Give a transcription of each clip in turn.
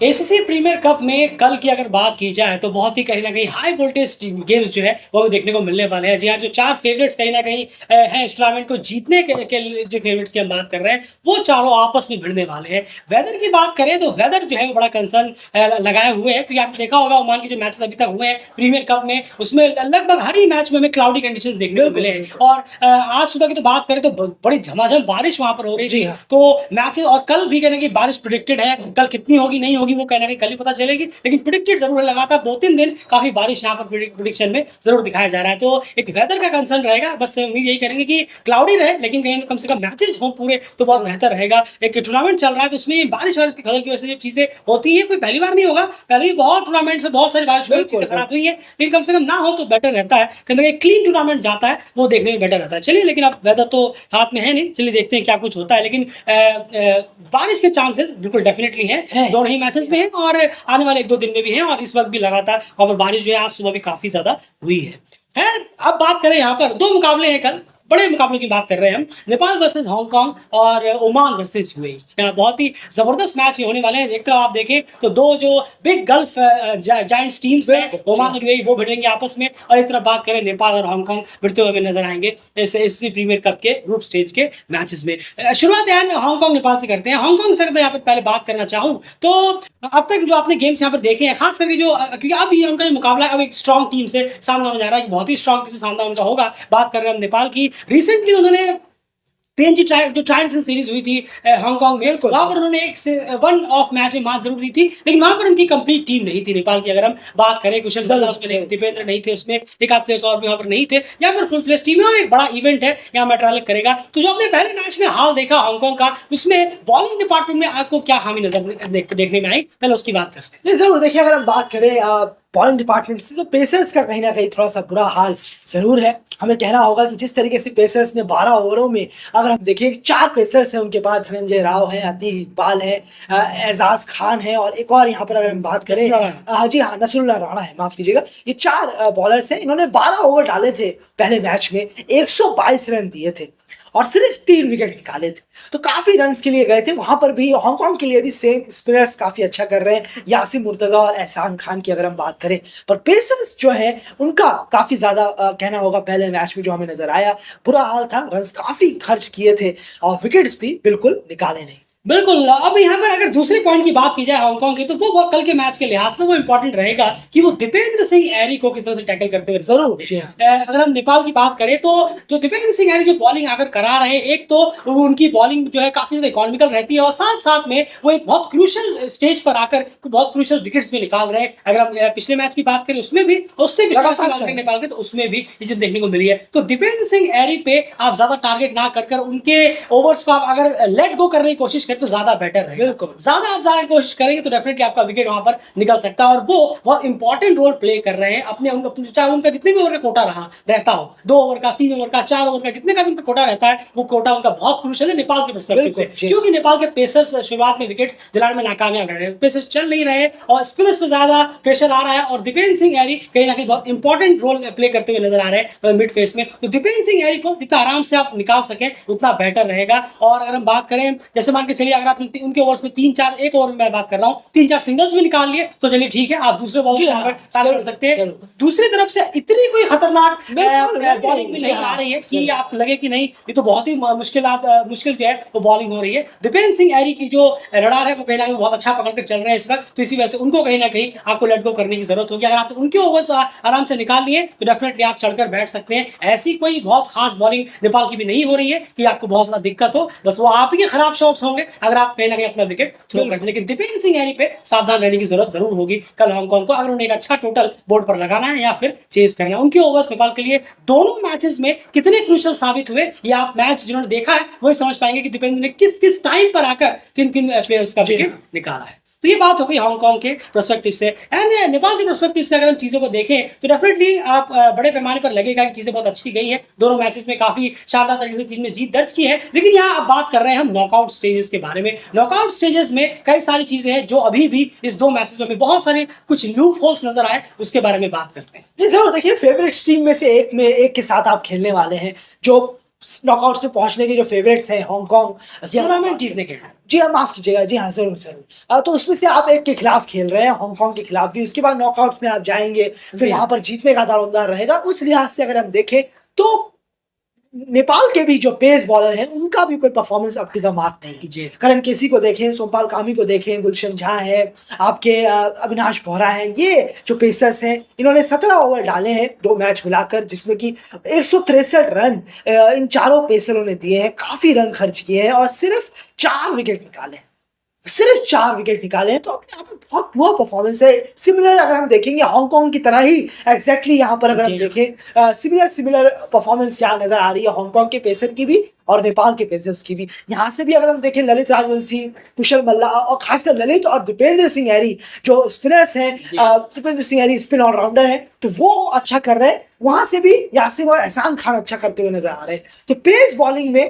ACC premiere cup में कल की अगर बात की जाए तो बहुत ही कहीं न कहीं हाई वोल्टेज गेम्स जो है वो हमें देखने को मिलने वाले हैं। जी हाँ, जो 4 फेवरेट्स कहीं न कहीं हैं इस टूर्नामेंट को जीतने के लिए जो फेवरेट्स की हम बात कर रहे हैं, वो चारों आपस में भिड़ने वाले हैं। वेदर की बात करें तो वेदर जो है वो बड़ा कंसर्न लगाए हुए है, क्योंकि आपने देखा होगा ओमान के जो मैचेस अभी तक हुए हैं प्रीमियर कप में, उसमें लगभग हर ही मैच में हमें क्लाउडी कंडीशंस देखने को मिले हैं। और आज सुबह की तो बात करें तो बड़ी झमाझम बारिश वहाँ पर हो रही जी थी। हाँ। तो मैचेस और कल भी कहीं न कहीं बारिश प्रेडिक्टेड है। कल कितनी होगी, नहीं होगी वो कहीं न कहीं कल ही पता चलेगी। लेकिन प्रेडिक्टेड ज़रूर है, लगातार 2-3 दिन काफ़ी बारिश यहाँ पर प्रेडिक्शन में ज़रूर दिखाया जा रहा है। तो एक वेदर का कंसर्न रहेगा, बस उम्मीद यही करेंगे कि क्लाउडी रहे, लेकिन कहीं कम से कम मैचेस हों पूरे तो बहुत बेहतर रहेगा। एक टूर्नामेंट चल रहा है तो उसमें बारिश-वारिश की खलल की वजह से जो चीज़ें होती हैं, कोई पहली बार नहीं होगा। पहले भी बहुत टूर्नामेंट्स में बहुत सारी बारिश हुई, बिल्कुल, चीज़ें बिल्कुल। खराब हुई है, लेकिन कम से कम ना हो तो बेटर रहता है। कहीं न कहीं क्लीन टूर्नामेंट जाता है, वो देखने में बेटर रहता है। चलिए, लेकिन अब वेदर तो हाथ में है नहीं, चलिए देखते हैं क्या कुछ होता है। लेकिन बारिश के चांसेस बिल्कुल डेफिनिटली हैं, है। दोनों ही मैचेस में हैं और आने वाले 1-2 दिन में भी हैं, और इस वक़्त भी लगातार वहाँ पर बारिश जो है आज सुबह भी काफ़ी ज़्यादा हुई है। ख़ैर, अब बात करें यहाँ पर 2 मुकाबले हैं कल, बड़े मुकाबलों की बात कर रहे हैं हम, नेपाल वर्सेस हांगकांग और ओमान वर्सेस यूएई। बहुत ही ज़बरदस्त मैच ये होने वाले हैं। एक तरफ आप देखें तो 2 जो बिग गल्फ जायंट्स टीम्स हैं, बिल्कुल, जी ओमान हाँ। और यूएई, वो भिड़ेंगे आपस में, और एक तरफ बात करें नेपाल और हांगकांग भिड़ते हुए हमें नज़र आएँगे इस एसीसी प्रीमियर कप के ग्रुप स्टेज के मैचेस में। शुरुआत यार हांगकांग नेपाल से करते हैं। हांगकांग से अगर मैं यहाँ पर पहले बात करना चाहूँ तो अब तक जो आपने गेम्स यहाँ पर देखे हैं, खास करके जो क्योंकि अब ये उनका जो मुकाबला है अब एक स्ट्रॉन्ग टीम से सामना होने जा रहा है, बहुत ही स्ट्रॉन्ग टीम से सामना उनका होगा। बात कर रहे हैं हम नेपाल की। रिसेंटली उन्होंने पीएनजी जो ट्रायल्स सीरीज हुई थी हांगकांग में, बिल्कुल, वहाँ जी पर हाँ। उन्होंने एक से वन ऑफ मैच में मात जरूर दी थी, लेकिन वहाँ पर उनकी कंप्लीट टीम नहीं थी नेपाल की। अगर हम बात करें, कुशल ज़रूर, भल्ला उसमें नहीं, ज़रूर। दीपेंद्र नहीं थे उसमें, एक आध प्लेयर्स और भी वहाँ पर नहीं थे। यहाँ पर फुल फ्लेश टीम है और एक बड़ा इवेंट है, यहाँ मेट्रोलिक करेगा। तो जो आपने पहले मैच में हाल देखा हांगकांग का, उसमें बॉलिंग डिपार्टमेंट में आपको क्या खामी नजर देखने में आई, पहले उसकी बात करते हैं। नहीं, ज़रूर देखिए, अगर हम बात करें बॉलिंग डिपार्टमेंट से, तो पेसर्स का कहीं न कहीं थोड़ा-सा बुरा हाल ज़रूर है। हमें कहना होगा कि जिस तरीके से पेसर्स ने 12 ओवरों में, अगर हम देखें 4 पेसर्स हैं उनके पास, धनंजय राव है, अतीक इकबाल है, एजाज़ खान है, और एक और यहाँ पर अगर हम बात करें जी हाँ, नसरुल्लाह राणा है, माफ़ कीजिएगा। ये 4 बॉलर्स हैं, इन्होंने 12 ओवर डाले थे पहले मैच में, 122 रन दिए थे और सिर्फ 3 विकेट निकाले थे। तो काफ़ी रन्स के लिए गए थे। वहाँ पर भी हांगकांग के लिए भी सेम स्पिनर्स काफ़ी अच्छा कर रहे हैं, यासिर मुर्तज़ा और एहसान खान की अगर हम बात करें। पर पेसर्स जो है उनका काफ़ी ज़्यादा कहना होगा, पहले मैच में जो हमें नज़र आया, बुरा हाल था। रन्स काफ़ी खर्च किए थे और विकेट्स भी बिल्कुल निकाले नहीं। बिल्कुल। अब यहाँ पर अगर दूसरे पॉइंट की बात की जाए हांगकांग की, तो वो कल के मैच के लिहाज से वो इंपॉर्टेंट रहेगा कि वो दीपेंद्र सिंह ऐरी को किस तरह से टैकल करते हुए नजर ज़रूर, आते जी हाँ। हैं। अगर हम नेपाल की बात करें तो जो दीपेंद्र सिंह ऐरी जो बॉलिंग आकर करा रहे हैं, एक तो वो उनकी बॉलिंग जो है काफी ज्यादा इकोनॉमिकल रहती है, और साथ साथ में वो एक बहुत क्रूशल स्टेज पर आकर बहुत क्रूशल विकेट्स भी निकाल रहे हैं। अगर हम पिछले मैच की बात करें उसमें भी, उससे पिछले मैच की लगातार बात कर करें रहे हैं। नेपाल के, तो उसमें भी ये चीज देखने को मिली है। तो दीपेंद्र सिंह ऐरी पे आप ज्यादा टारगेट ना कर उनके ओवर्स को आप अगर लेट गो करने की कोशिश करें तो ज्यादा बेटर रहेगा। बिल्कुल। ज्यादा आप जाने की कोशिश करेंगे तो डेफिनेटली आपका विकेट वहां पर निकल सकता है, और वो बहुत इंपॉर्टेंट रोल प्ले कर रहे हैं अपने चाहे उनका जितने भी ओवर का कोटा रहता हो, 2 ओवर का, 3 ओवर का, 4 ओवर का, जितने का भी उनका कोटा रहता है, वो कोटा उनका बहुत क्रूशियल है नेपाल के पर्सपेक्टिव से। बिल्कुल, जी। क्योंकि नेपाल के पेसर्स शुरुआत में विकेट्स दिलाने में नाकामयाब रहे हैं, पेसर्स चल नहीं रहे और स्पिनर्स पे ज्यादा प्रेशर आ रहा है, और दीपेंद्र सिंह ऐरी कहीं ना कहीं बहुत इंपॉर्टेंट रोल प्ले करते हुए नजर आ रहे हैं मिड फेस में। तो दीपेंद्र सिंह ऐरी को जितना आराम से आप निकाल सकें उतना बेटर रहेगा। और अगर हम बात करें, जैसे मान के चलिए अगर आप उनके ओवर्स में 3-4, एक ओवर में मैं बात कर रहा हूँ, 3-4 सिंगल्स भी निकाल लिए तो चलिए ठीक है, आप दूसरे बॉल जी को हाँ, टारगेट कर ज़रूर, सकते हैं। ज़रूर। दूसरी तरफ से इतनी कोई खतरनाक बिल्कुल, बॉलिंग भी जी नहीं हाँ, आ रही है कि ज़रूर। आप लगे कि नहीं ये तो बहुत ही मुश्किल जो है वो बॉलिंग हो रही है। दीपेंद्र सिंह ऐरी की जो रडार है वो कहीं ना कहीं बहुत अच्छा पकड़ कर चल रहे हैं इस वक्त, तो इसी वजह से उनको कहीं ना कहीं आपको लेट गो करने की जरूरत होगी। अगर आप उनके ओवर्स आराम से निकाल लिए तो डेफिनेटली आप चढ़कर बैठ सकते हैं। ऐसी कोई बहुत खास बॉलिंग नेपाल की भी नहीं हो रही है कि आपको बहुत ज्यादा दिक्कत हो, बस वो आप ही के खराब शॉट्स होंगे अगर आप कहीं ना कहीं अपना विकेट थ्रो करते हैं। लेकिन दीपेंद्र सिंह ऐरी पे सावधान रहने की जरूरत जरूर होगी कल हांगकांग को, अगर उन्हें एक अच्छा टोटल बोर्ड पर लगाना है या फिर चेस करना है। उनके ओवर्स नेपाल के लिए दोनों मैचेस में कितने क्रूशियल साबित हुए, ये आप मैच जिन्होंने देखा है वही समझ पाएंगे कि दीपेंद्र ने किस किस टाइम पर आकर किन किन प्लेयर्स का विकेट निकाला है। तो ये बात हो गई हांगकांग के पर्सपेक्टिव से। एंड नेपाल के पर्सपेक्टिव से अगर हम चीज़ों को देखें तो डेफिनेटली आप बड़े पैमाने पर लगेगा कि चीज़ें बहुत अच्छी गई हैं, दोनों मैचेस में काफ़ी शानदार तरीके से टीम ने जीत दर्ज की है। लेकिन यहाँ अब बात कर रहे हैं हम नॉकआउट स्टेजेस के बारे में। नॉकआउट स्टेजेस में कई सारी चीज़ें हैं जो अभी भी इस 2 मैचेस में बहुत सारे कुछ लूप होल्स नजर आए, उसके बारे में बात करते हैं। जी ज़रूर, देखिए फेवरेट टीम में से एक के साथ आप खेलने वाले हैं, जो नॉकआउट्स में पहुंचने के जो फेवरेट्स हैं हांगकांग टूर्नामेंट जीतने के हैं। जी हाँ, माफ कीजिएगा, जी हाँ, जरूर जरूर। तो उसमें से आप एक के खिलाफ खेल रहे हैं, हांगकांग के खिलाफ भी, उसके बाद नॉकआउट में आप जाएंगे, फिर जी वहां हाँ। पर जीतने का दारोमदार रहेगा। उस लिहाज से अगर हम देखें तो नेपाल के भी जो पेस बॉलर हैं उनका भी कोई performance up to the mark नहीं है। जी करण केसी को देखें, सोमपाल कामी को देखें, गुलशन झा है, आपके अविनाश बोहरा हैं, ये जो पेसर्स हैं इन्होंने 17 ओवर डाले हैं 2 मैच मिलाकर, जिसमें कि 163 रन इन चारों पेसरों ने दिए हैं, काफी रन खर्च किए हैं और सिर्फ 4 विकेट निकाले हैं। सिर्फ 4 विकेट निकाले हैं, तो अपने आप में बहुत पुअर परफॉर्मेंस है। सिमिलर अगर हम देखेंगे हांगकांग की तरह ही एग्जैक्टली यहाँ पर अगर हम जी। देखें सिमिलर परफॉर्मेंस यहाँ नजर आ रही है हांगकांग के पेसर की भी और नेपाल के पेसर्स की भी। यहाँ से भी अगर हम देखें ललित राजवंशी, कुशल मल्ला और खासकर ललित और दीपेंद्र सिंह ऐरी जो स्पिनर्स हैं, दीपेंद्र सिंह ऐरी स्पिन ऑलराउंडर हैं, तो वो अच्छा कर रहे हैं। वहां से भी यासिर और एहसान खान अच्छा करते हुए नजर आ रहे हैं। तो पेस बॉलिंग में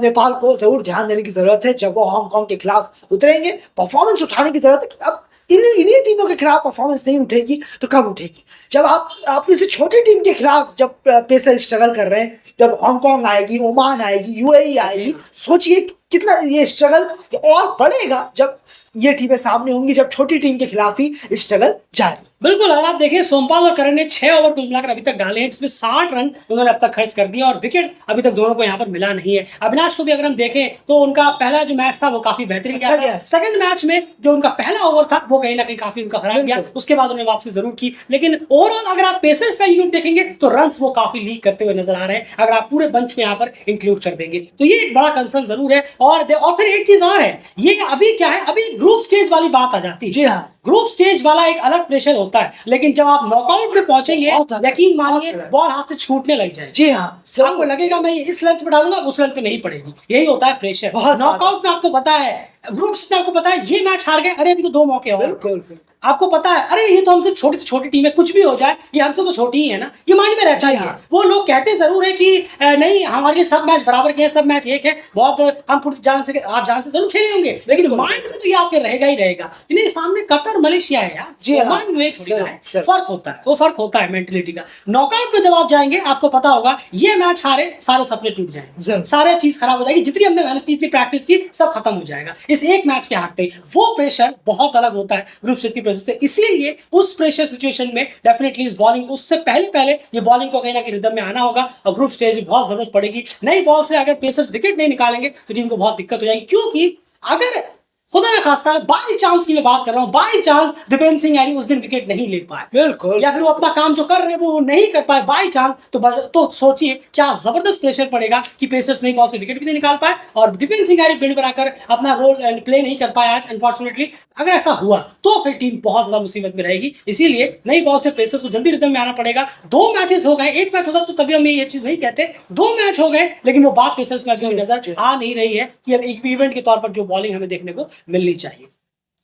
नेपाल को जरूर ध्यान देने की जरूरत है जब वो हांगकांग के खिलाफ उतरेंगे। परफॉर्मेंस उठाने की जरूरत है। अब इन्हीं टीमों के खिलाफ परफॉर्मेंस नहीं उठेगी तो कब उठेगी? जब आप अपनी से छोटी टीम के खिलाफ जब पेसर स्ट्रगल कर रहे हैं, जब हांगकांग आएगी, ओमान आएगी, यूएई आएगी, सोचिए कितना ये स्ट्रगल और बढ़ेगा जब ये टीमें सामने होंगी, जब छोटी टीम के खिलाफ ही स्ट्रगल जाए। बिल्कुल। अगर आप देखें सोमपाल और करण ने 6 ओवर कुल मिलाकर अभी तक डाले हैं, जिसमें 60 रन उन्होंने अब तक खर्च कर दिए और विकेट अभी तक दोनों को यहाँ पर मिला नहीं है। अविनाश को भी अगर हम देखें तो उनका पहला जो मैच था वो काफी बेहतरीन अच्छा गया था। सेकंड मैच में जो उनका पहला ओवर था वो कहीं ना कहीं काफी उनका खराब गया, उसके बाद उन्होंने वापसी जरूर की। लेकिन ओवरऑल अगर आप पेसर्स का यूनिट देखेंगे तो रन वो काफी लीक करते हुए नजर आ रहे हैं, अगर आप पूरे बंच को यहाँ पर इंक्लूड कर देंगे तो ये एक बड़ा कंसर्न जरूर है। और फिर एक चीज और है, ये अभी क्या है, अभी ग्रुप स्टेज वाली बात आ जाती है। जी हाँ, ग्रुप स्टेज वाला एक अलग प्रेशर होता है, लेकिन जब आप नॉकआउट में पहुंचेंगे यकीन मानिए बॉल हाथ से छूटने लग जाए। जी हाँ, आपको लगेगा मैं इस लेंथ पे डालूंगा, उस लेंथ पे नहीं पड़ेगी। यही होता है प्रेशर नॉकआउट में। आपको पता है ग्रुप स्टेज में, आपको पता है ये मैच हार गए, अरे अभी तो 2 मौके और। बिल्कुल। आपको पता है अरे ये तो हमसे छोटी से छोटी टीम है, कुछ भी हो जाए ये हमसे तो छोटी ही है ना, ये माइंड में रहता ही है। वो लोग कहते जरूर है कि नहीं हमारे सब मैच बराबर के हैं, सब मैच एक है, बहुत हम पूरी जान से आप जान से जरूर खेले होंगे, लेकिन माइंड में तो ये आपके रहेगा ही रहेगा। इन्हें सामने कतर मलेशिया है यार, जी हाँ, माइंड में फर्क होता है, वो फर्क होता है मेंटेलिटी का। नॉकआउट में जब आप जाएंगे आपको पता होगा ये मैच हारे सारे सपने टूट जाएंगे, सारे चीज खराब हो जाएगी, जितनी हमने मेहनत की, इतनी प्रैक्टिस की, सब खत्म हो जाएगा इस एक मैच के हारते ही। वो प्रेशर बहुत अलग होता है ग्रुप स्टेज की प्रेशर से। इसीलिए उस प्रेशर सिचुएशन में डेफिनेटली इस बॉलिंग को उससे पहले ये बॉलिंग को कहीं ना कहीं रिदम में आना होगा और ग्रुप स्टेज में बहुत जरूरत पड़ेगी। नई बॉल से अगर पेसर्स विकेट नहीं निकालेंगे तो टीम को बहुत दिक्कत हो जाएगी, क्योंकि अगर खुदा ना खास्ता बाई चांस की मैं बात कर रहा हूं, बाई चांस दीपेंद्र सिंह यारी उस दिन विकेट नहीं ले पाए, बिल्कुल, या फिर वो अपना काम जो कर रहे हैं वो नहीं कर पाए बाई चांस, तो सोचिए क्या जबरदस्त प्रेशर पड़ेगा कि पेसर्स नई बॉल से विकेट भी नहीं निकाल पाए और दीपेंद्र सिंह यारी बिल्ड बनाकर अपना रोल प्ले नहीं कर पाए आज अनफॉर्चुनेटली। अगर ऐसा हुआ तो फिर टीम बहुत ज्यादा मुसीबत में रहेगी। इसीलिए नई बॉल से पेसर्स को जल्दी रिदम में आना पड़ेगा। 2 मैचेस हो गए, 1 मैच होता तो तभी हम ये चीज नहीं कहते, 2 मैच हो गए, लेकिन वो बात पेसर्स में नजर आ नहीं रही है कि अब एक इवेंट के तौर पर जो बॉलिंग हमें देखने को मिलनी चाहिए।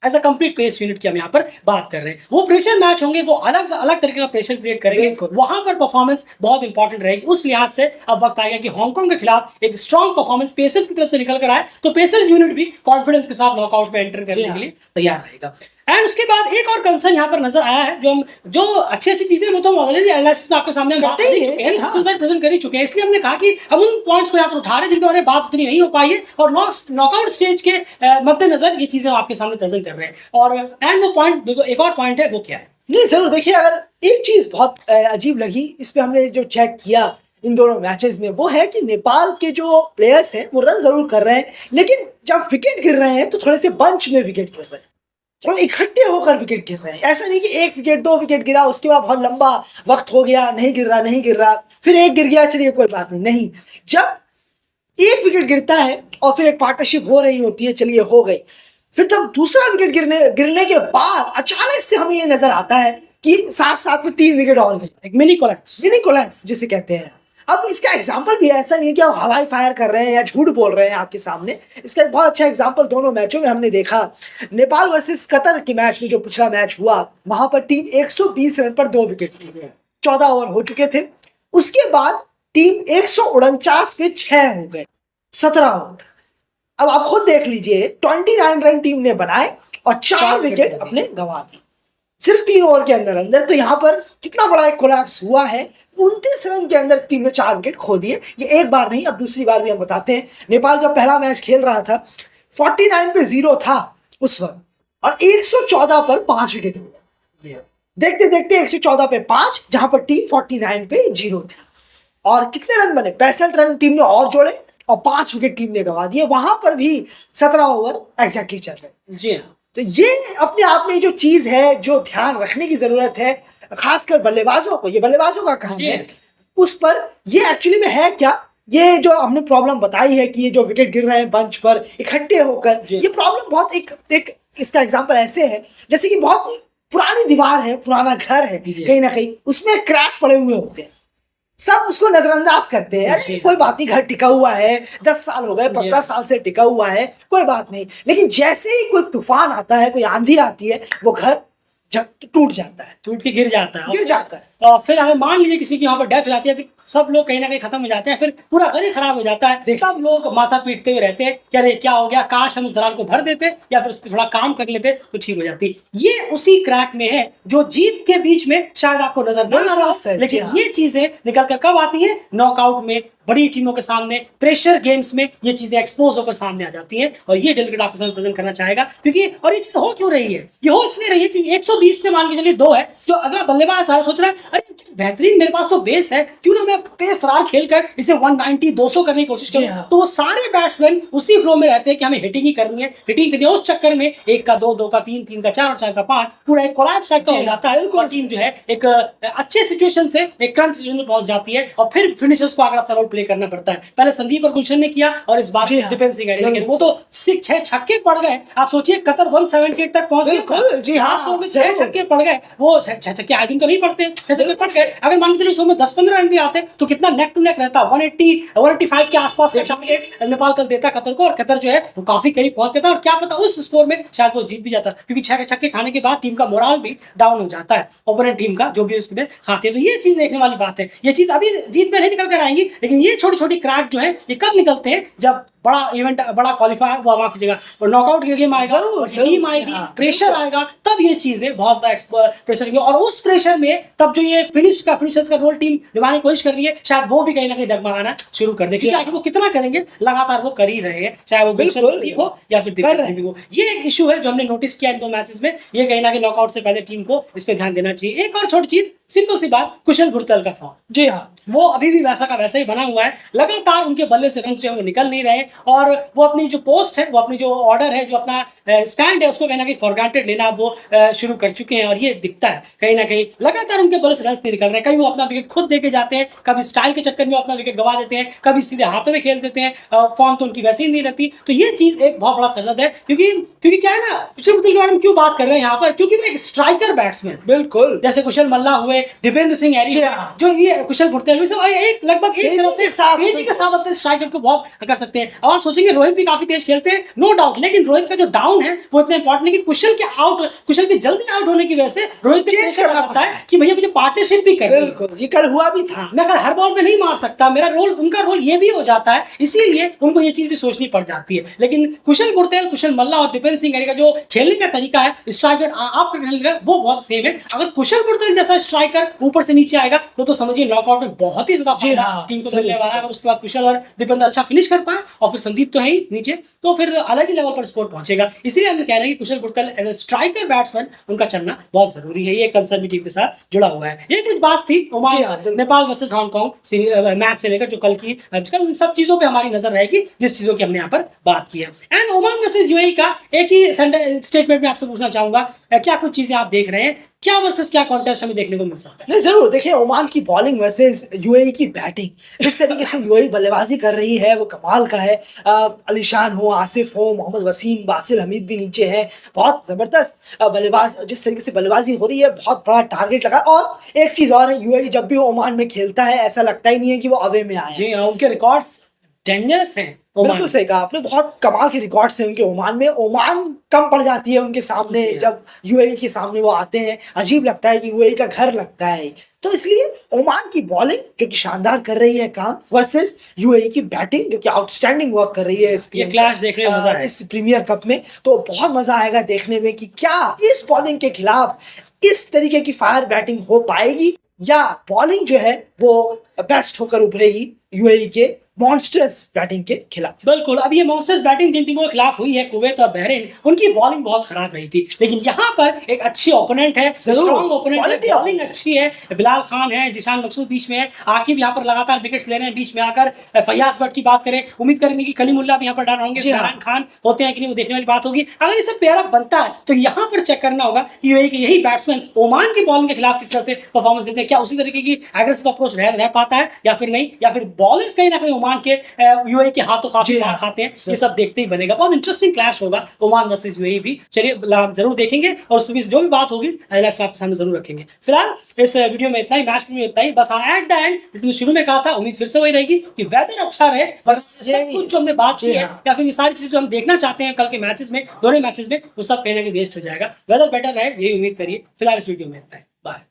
As a complete pace unit की हम यहाँ पर बात कर रहे हैं। वो प्रेशर मैच होंगे, वो अलग अलग तरीके का प्रेशर क्रिएट करेंगे, वहां पर परफॉर्मेंस बहुत इंपॉर्टेंट रहेगी। उस लिहाज से अब वक्त आएगा कि हांगकांग के खिलाफ एक स्ट्रॉन्ग परफॉर्मेंस पेसर्स की तरफ से निकल कर आए, तो पेसर्स यूनिट भी कॉन्फिडेंस के साथ नॉकआउट में एंटर करने के लिए तैयार रहेगा। एंड उसके बाद एक और कंसर्न यहाँ पर नजर आया है, जो अच्छी चीजें वो तो ऑलरेडी एनालिसिस में आपके सामने बात ही है, प्रेजेंट कर ही चुके हैं, इसलिए हमने कहा कि हम उन पॉइंट्स को यहाँ पर उठा रहे हैं जिनके बारे में बात उतनी नहीं हो पाई है और नॉकआउट स्टेज के मद्देनजर ये चीजें आपके सामने प्रेजेंट कर रहे हैं। और एंड वो पॉइंट, एक और पॉइंट है, वो क्या है? नहीं जरूर देखिए, अगर एक चीज बहुत अजीब लगी इस पे हमने जो चेक किया इन दोनों मैचेस में, वो है कि नेपाल के जो प्लेयर्स हैं वो रन जरूर कर रहे हैं, लेकिन जब विकेट गिर रहे हैं तो थोड़े से बंच में विकेट गिर रहे हैं, थोड़ा इकट्ठे होकर विकेट गिर रहे हैं। ऐसा नहीं कि 1 विकेट 2 विकेट गिरा उसके बाद बहुत लंबा वक्त हो गया नहीं गिर रहा, फिर 1 गिर गया चलिए कोई बात नहीं। जब 1 विकेट गिरता है और फिर एक पार्टनरशिप हो रही होती है, चलिए हो गई, फिर तब दूसरा विकेट गिरने के बाद अचानक से हमें ये नजर आता है कि साथ में 3 विकेट और गिरे, एक मिनी कोलैप्स जिसे कहते हैं। अब इसका एग्जाम्पल भी है, ऐसा नहीं है कि आप हवाई फायर कर रहे हैं या झूठ बोल रहे हैं आपके सामने। इसका एक बहुत अच्छा एग्जाम्पल दोनों मैचों में हमने देखा। नेपाल वर्सेस कतर के मैच में जो पिछला मैच हुआ, वहां पर टीम 120 रन पर 2 विकेट थी, 14 ओवर हो चुके थे। उसके बाद टीम 149 पे 6 हो गए, 17 ओवर। अब आप खुद देख लीजिए, 29 रन टीम ने बनाए और 4 विकेट अपने गंवा दिए सिर्फ 3 ओवर के अंदर। तो यहाँ पर कितना बड़ा एक कोलैप्स हुआ है 29 रन के अंदर टीम ने 4 विकेट खो दिए। ये एक बार नहीं, अब दूसरी बार भी हम बताते हैं। नेपाल जब पहला मैच खेल रहा था 49 पे 0 था उस वक्त, और 114 पर 5 विकेट हो गए। देखते देखते 114 पे 5, जहां पर टीम 49 पे 0 थी। और कितने रन बने? 65 रन टीम ने और जोड़े और 5 विकेट टीम ने गंवा दिए। वहां पर भी 17 ओवर एग्जैक्टली चल रहे। जी हाँ। तो ये अपने आप में जो चीज है, जो ध्यान रखने की जरूरत है, खासकर बल्लेबाजों को, ये बल्लेबाजों का काम है, उस पर ये एक्चुअली में है क्या, ये जो हमने प्रॉब्लम बताई है कि ये जो विकेट गिर रहे हैं बंच पर इकट्ठे होकर, ये प्रॉब्लम बहुत एक इसका एग्जांपल ऐसे है जैसे कि बहुत पुरानी दीवार है, पुराना घर है, कहीं ना कहीं उसमें क्रैक पड़े हुए होते हैं, सब उसको नजरअंदाज करते हैं, अरे कोई बात नहीं, घर टिका हुआ है, 10 साल हो गए, 15 साल से टिका हुआ है, कोई बात नहीं। लेकिन जैसे ही कोई तूफान आता है, कोई आंधी आती है, वो घर टूट जाता है, टूट के गिर जाता है, गिर जाता है। और फिर अगर मान लीजिए किसी की वहां पर डेथ हो जाती है, फिर सब लोग कहीं ना कहीं खत्म हो जाते हैं, फिर पूरा घर ही खराब हो जाता है। सब लोग माथा पीटते हुए रहते हैं कि अरे क्या हो गया, काश हम उस दरार को भर देते या फिर उस पर थोड़ा काम कर लेते तो ठीक हो जाती। ये उसी क्रैक में है जो जीत के बीच में शायद आपको नजर नहीं आ रहा है, लेकिन ये चीजें निकल कर कब आती है? नॉकआउट में, बड़ी टीमों के सामने, प्रेशर गेम्स में ये चीजें एक्सपोज होकर सामने आ जाती हैं। और ये डेलीगेट आपके सामने प्रेजेंट करना चाहेगा, क्योंकि और ये चीज हो क्यों रही है? ये हो इसलिए रही है कि 120 पे मान के चलिए 2 है, जो अगला बल्लेबाज सारा सोच रहा है अरे बेहतरीन, मेरे पास तो बेस है, क्यों ना मैं तेज तरार खेलकर इसे 190 200 करने की कोशिश करूं। तो वो सारे बैट्समैन उसी फ्लो में रहते हैं कि हमें हिटिंग ही करनी है, हिटिंग करनी है। उस चक्कर में 1 का 2, 2 का 3, 3 का 4 और 4 का 5 पूरा एक कोलैप्स टाइप का हो जाता है, और टीम जो है एक अच्छे सिचुएशन से एक क्रंच सिचुएशन में पहुंच जाती है, और फिर फिनिशर्स को आकर अपना रोल प्ले करना पड़ता है। पहले संदीप और गुलशन ने किया, और इस बार दीपेंद्र सिंह ने, वो तो 6 छक्के पड़ गए। आप सोचिए कतर 178 तक पहुंच गए, जी हाँ, स्कोर में 6 छक्के पड़ गए। वो 6 छक्के आई थिंक तो नहीं पड़ते, 6 छक्के पड़ गए। अगर मान के चलिए उसमें 10-15 रन भी आते तो कितना नेक टू नेक रहता, 185 के आसपास का टारगेट नेपाल कल देता कतर को, और कतर जो है वो काफी करीब पहुंच गया था, और क्या पता उस स्कोर में शायद वो जीत भी जाता, क्योंकि 6 छक्के खाने के बाद टीम का मोराल भी डाउन हो जाता है, ओपोनेंट टीम का जो भी उसमें खाते हैं। तो ये चीज देखने वाली बात है। ये चीज अभी जीत में नहीं निकल कर आएंगी, लेकिन ये छोटी छोटी क्रैक जो है ये कब निकलते हैं? जब बड़ा इवेंट, बड़ा क्वालिफायर, वो माफ कीजिएगा, नॉकआउट गेम आएगा, टीम आएगी, प्रेशर आएगा, तब ये चीजें बहुत ज्यादा प्रेशर होंगे। और उस प्रेशर में तब जो ये फिनिशर्स का रोल टीम निभाने की कोशिश कर रही है, शायद वो भी कहीं ना कहीं डगमगाना शुरू कर दे, क्योंकि आखिर वो कितना करेंगे, लगातार वो कर ही रहे हैं, चाहे वो गुलशन हो या फिर दीपेंद्र हो। ये एक इशू है जो हमने नोटिस किया इन 2 मैचेस में। ये कहीं ना कहीं नॉकआउट से पहले टीम को इस पर ध्यान देना चाहिए। एक और छोटी चीज, सिंपल सी बात, कुशल भुरतल का फॉर्म, जी हाँ, वो अभी भी वैसा का वैसा ही बना हुआ है। लगातार उनके बल्ले से रन जो है वो निकल नहीं रहे, और वो अपनी जो पोस्ट है, वो अपनी जो ऑर्डर है, जो अपना स्टैंड है, उसको कहीं ना कहीं फॉर ग्रांटेड लेना वो शुरू कर चुके हैं। और ये दिखता है कहीं ना कहीं लगातार उनके बल्ले से रन नहीं निकल रहे। कभी वो अपना विकेट खुद देके जाते हैं, कभी स्टाइल के चक्कर में अपना विकेट गवा देते हैं, कभी सीधे हाथों में खेल देते हैं, फॉर्म तो उनकी वैसे ही नहीं रहती। तो ये चीज एक बहुत बड़ा सरदर्द है, क्योंकि क्या है ना, कुशल भुरतल के बारे में क्यों बात कर रहे हैं यहाँ पर? क्योंकि वो एक स्ट्राइकर बैट्समैन, बिल्कुल जैसे कुशल मल्ला हुए, दीपेंद्र सिंह एरी, जो ये कुशल भुरतल एक लगभग एक तरह से तेजी के साथ अपने स्ट्राइकर को बहुत कर सकते हैं। अब आप सोचेंगे रोहित भी काफी तेज खेलते हैं, नो डाउट, लेकिन रोहित का जो डाउन है वो इतना इंपॉर्टेंट नहीं कि कुशल के जल्दी आउट होने की वजह से रोहित पे प्रेशर आता है कि भैया मुझे पार्टनरशिप भी करनी है। बिल्कुल, ये कल हुआ भी था, मैं अगर हर बॉल पे नहीं मार सकता, मेरा रोल, उनका रोल ये भी हो जाता है, इसीलिए उनको ये चीज भी सोचनी पड़ जाती है। लेकिन कुशल भुरतल, कुशल मल्ला और दीपेंद्र सिंह का जो खेलने का तरीका है, स्ट्राइकर आपका खेलने का, वो बहुत सेम है। अगर कुशल भुरतल जैसा स्ट्राइकर ऊपर से नीचे आएगा तो समझिए नॉकआउट में बहुत ही ज्यादा टीम को मिलने वाला है। और उसके बाद कुशल और दीपेंद्र अच्छा फिनिश कर पाए, और फिर संदीप तो है ही नीचे, तो फिर अलग ही लेवल पर स्कोर पहुंचेगा। इसलिए हम कह रहे हैं कि कुशल भुरतल एज ए स्ट्राइकर बैट्समैन उनका चलना बहुत जरूरी है। ये कंसर्न भी टीम के साथ जुड़ा हुआ है। ये कुछ बात थी Oman Nepal versus Hong Kong match से लेकर जो कल उन सब चीजों पे हमारी नजर रहेगी, जिस चीजों की हमने यहाँ पर बात की है। एंड ओमान वर्सेस यूएई का एक ही स्टेटमेंट में आपसे पूछना चाहूंगा, क्या कुछ चीजें आप देख रहे हैं, क्या वर्सेस क्या कॉन्टेस्ट हमें देखने को मिल सकता है? नहीं, जरूर देखिए, ओमान की बॉलिंग वर्सेस यूएई की बैटिंग, जिस तरीके से यूएई बल्लेबाजी कर रही है वो कमाल का है। अलीशान हो, आसिफ हो, मोहम्मद वसीम, बासिल हमीद भी नीचे है, बहुत जबरदस्त बल्लेबाज, जिस तरीके से बल्लेबाजी हो रही है, बहुत बड़ा टारगेट लगा। और एक चीज और है, यूएई जब भी ओमान में खेलता है ऐसा लगता ही नहीं है कि वो अवे में आए। जी हाँ, उनके रिकॉर्ड्स डेंजरस हैं। बिल्कुल सही कहा आपने, बहुत कमाल के रिकॉर्ड्स हैं उनके ओमान में। ओमान कम पड़ जाती है उनके सामने, जब यूएई के सामने वो आते हैं, अजीब लगता है कि यूएई का घर लगता है। तो इसलिए ओमान की बॉलिंग जो कि शानदार कर रही है काम, वर्सेस यूएई की बैटिंग जो कि आउटस्टैंडिंग वर्क कर रही है ये क्लैश देखने में मजा है इस प्रीमियर कप में। तो बहुत मजा आएगा देखने में कि क्या इस बॉलिंग के खिलाफ इस तरीके की फायर बैटिंग हो पाएगी या बॉलिंग जो है वो बेस्ट होकर उभरेगी यूएई के मॉन्स्टर्स बैटिंग के खिलाफ। बिल्कुल। अब ये मॉन्स्टर्स बैटिंग जिन टीमों के खिलाफ हुई है, कुवैत और बहरीन, उनकी बॉलिंग बहुत खराब रही थी, लेकिन यहाँ पर एक अच्छी ओपोनेंट है, स्ट्रॉन्ग ओपोनेंट है, Quality बॉलिंग अच्छी है। बिलाल खान है, जिशान मकसूद बीच में है, आकिब यहाँ पर लगातार विकेट्स ले रहे हैं बीच में आकर। फैयाज भट्ट की बात करें, उम्मीद करेंगे कि कलीमुल्लाह भी यहाँ पर डाल होंगे, जी हाँ। फरहान खान होते हैं कि नहीं वो देखने वाली बात होगी। अगर इसे पेयर अप बनता है तो यहाँ पर चेक करना होगा कि यूएई के यही बैट्समैन ओमान की बॉलिंग के खिलाफ किस तरह से परफॉर्मेंस देते हैं, क्या उसी तरीके की एग्रेसिव अप्रोच रह पाता है या फिर नहीं, या फिर बॉलर्स कहीं ना कहीं ओमान के यूएई के हाथों काफी जी मार हाँ। खाते हैं। ये सब देखते ही बनेगा, बहुत इंटरेस्टिंग क्लैश होगा ओमान वर्सेस यूएई भी। चलिए जरूर देखेंगे और उस पर भी जो भी बात होगी एनालिसिस आपके सामने जरूर रखेंगे। फिलहाल इस वीडियो में इतना ही, मैच में इतना ही बस। हाँ, एट द एंड जिसमें शुरू में कहा था, उम्मीद फिर से वही रहेगी कि वेदर अच्छा रहे, बस सब कुछ जो हमने बात की जी है हाँ। या फिर ये सारी चीजें जो हम देखना चाहते हैं कल के मैचेस में, दोनों मैचेस में, वो सब कहीं ना कहीं वेस्ट हो जाएगा। वेदर बेटर रहे यही उम्मीद करिए। फिलहाल इस वीडियो में इतना ही, बाय।